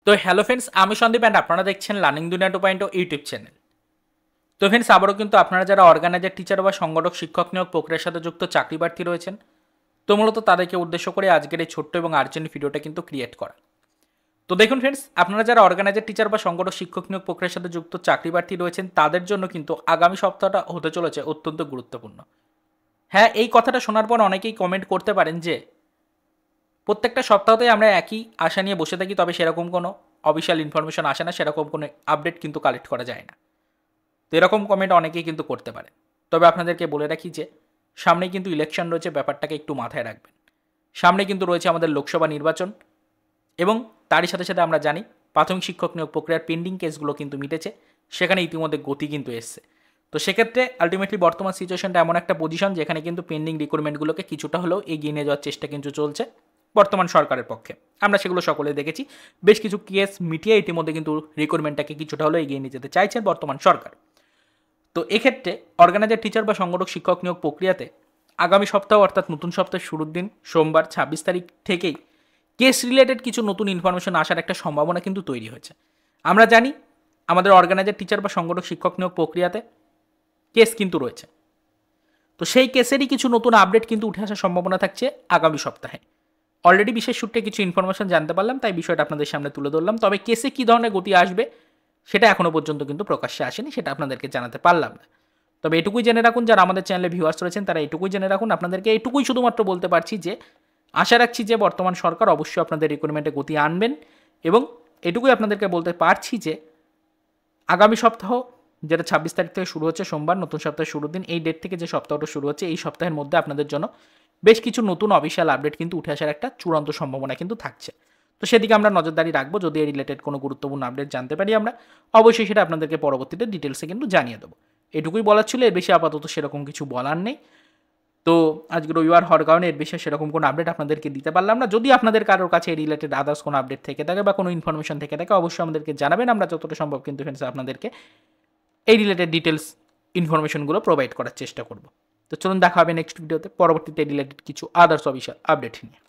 তো hello friends, আমি Sandeep and আপনারা দেখছেন লার্নিং দুনিয়া 2.0 ইউটিউব চ্যানেল। তো ফ্রেন্ডস, আবারও কিন্তু আপনারা যারা অর্গানাইজার, টিচার বা সংগঠক, শিক্ষক নিয়োগ প্রক্রিয়ার সাথে যুক্ত চাকরি প্রার্থী রয়েছেন, তো মূলত তাদেরকে উদ্দেশ্য করে আজকের এই ছোট্ট এবং আর্জেন্ট ভিডিওটা কিন্তু ক্রিয়েট করা। তো দেখুন ফ্রেন্ডস, আপনারা যারা অর্গানাইজার, টিচার বা সংগঠক, শিক্ষক নিয়োগ প্রক্রিয়ার সাথে যুক্ত চাকরি প্রার্থী রয়েছেন, তাদের জন্য কিন্তু আগামী সপ্তাহটা হতে চলেছে অত্যন্ত গুরুত্বপূর্ণ। হ্যাঁ, এই কথাটা শোনার পর অনেকেই কমেন্ট করতে পারেন যে প্রত্যেকটা সপ্তাহতেই আমরা একই আশা নিয়ে বসে থাকি, তবে সেরকম কোনো অফিসিয়াল ইনফরমেশন আসে না, সেরকম কোনো আপডেট কিন্তু কালেক্ট করা যায় না। তো এরকম কমেন্ট অনেকেই কিন্তু করতে পারে। তবে আপনাদেরকে বলে রাখি যে সামনে কিন্তু ইলেকশন রয়েছে, ব্যাপারটাকে একটু মাথায় রাখবেন। সামনে কিন্তু রয়েছে আমাদের লোকসভা নির্বাচন, এবং তারই সাথে সাথে আমরা জানি প্রাথমিক শিক্ষক নিয়োগ প্রক্রিয়ার পেন্ডিং কেসগুলো কিন্তু মিটেছে, সেখানে ইতিমধ্যে গতি কিন্তু এসছে। তো সেক্ষেত্রে আলটিমেটলি বর্তমান সিচুয়েশনটা এমন একটা পজিশন যেখানে কিন্তু পেন্ডিং রিক্রুটমেন্টগুলোকে কিছুটা হলেও এগিয়ে নিয়ে যাওয়ার চেষ্টা কিন্তু চলছে বর্তমান সরকারের পক্ষে। আমরা সেগুলো সকলে দেখেছি, বেশ কিছু কেস মিটিয়ে ইতিমধ্যে কিন্তু রিক্রুটমেন্টটাকে কিছুটা হলেও এগিয়ে নিয়ে যেতে চাইছেন বর্তমান সরকার। তো এক্ষেত্রে অর্গানাইজার, টিচার বা সংগঠক শিক্ষক নিয়োগ প্রক্রিয়াতে আগামী সপ্তাহ অর্থাৎ নতুন সপ্তাহের শুরুর দিন সোমবার 26 তারিখ থেকেই কেস রিলেটেড কিছু নতুন ইনফরমেশন আসার একটা সম্ভাবনা কিন্তু তৈরি হয়েছে। আমরা জানি আমাদের অর্গানাইজার, টিচার বা সংগঠক শিক্ষক নিয়োগ প্রক্রিয়াতে কেস কিন্তু রয়েছে। তো সেই কেসেরই কিছু নতুন আপডেট কিন্তু উঠে আসার সম্ভাবনা থাকছে আগামী সপ্তাহে। অলরেডি বিশেষ সূত্রে কিছু ইনফরমেশন জানতে পারলাম, তাই বিষয়টা আপনাদের সামনে তুলে ধরলাম। তবে কেসে কী ধরনের গতি আসবে সেটা এখনও পর্যন্ত কিন্তু প্রকাশ্যে আসেনি, সেটা আপনাদেরকে জানাতে পারলাম না। তবে এটুকুই জেনে রাখুন, যারা আমাদের চ্যানেলে ভিউয়ার্স রয়েছেন তারা এটুকুই জেনে রাখুন, আপনাদেরকে এটুকুই শুধুমাত্র বলতে পারছি যে আশা রাখছি যে বর্তমান সরকার অবশ্যই আপনাদের রিক্রুটমেন্টে গতি আনবেন, এবং এটুকুই আপনাদেরকে বলতে পারছি যে আগামী সপ্তাহ, যেটা 26 তারিখ থেকে শুরু হচ্ছে সোমবার, নতুন সপ্তাহের শুরুর দিন, এই ডেট থেকে যে সপ্তাহটা শুরু হচ্ছে, এই সপ্তাহের মধ্যে আপনাদের জন্য বেশ কিছু নতুন অফিসিয়াল আপডেট কিন্তু উঠে আসার একটা চূড়ান্ত সম্ভাবনা কিন্তু থাকছে। তো সেদিকে আমরা নজরদারি রাখবো। যদি এই রিলেটেড কোনো গুরুত্বপূর্ণ আপডেট জানতে পারি আমরা অবশ্যই সেটা আপনাদেরকে পরবর্তীতে ডিটেলসে কিন্তু জানিয়ে দেবো। এটুকুই বলার ছিল, এর বেশি আপাতত সেরকম কিছু বলার নেই। তো আজকে রবিবার হওয়ার কারণে এর বেশি সেরকম কোনো আপডেট আপনাদেরকে দিতে পারলাম না। যদি আপনাদের কারোর কাছে এই রিলেটেড আদার্স কোনো আপডেট থেকে থাকে বা কোনো ইনফরমেশন থেকে থাকে, অবশ্যই আমাদেরকে জানাবেন। আমরা যতটা সম্ভব কিন্তু ফ্রেন্ডস আপনাদেরকে এই রিলেটেড ডিটেলস ইনফরমেশনগুলো প্রোভাইড করার চেষ্টা করব। তো চলুন, দেখা হবে নেক্সট ভিডিওতে পরবর্তীতে রিলেটেড কিছু আদার্স অফিসিয়াল আপডেট নিয়ে।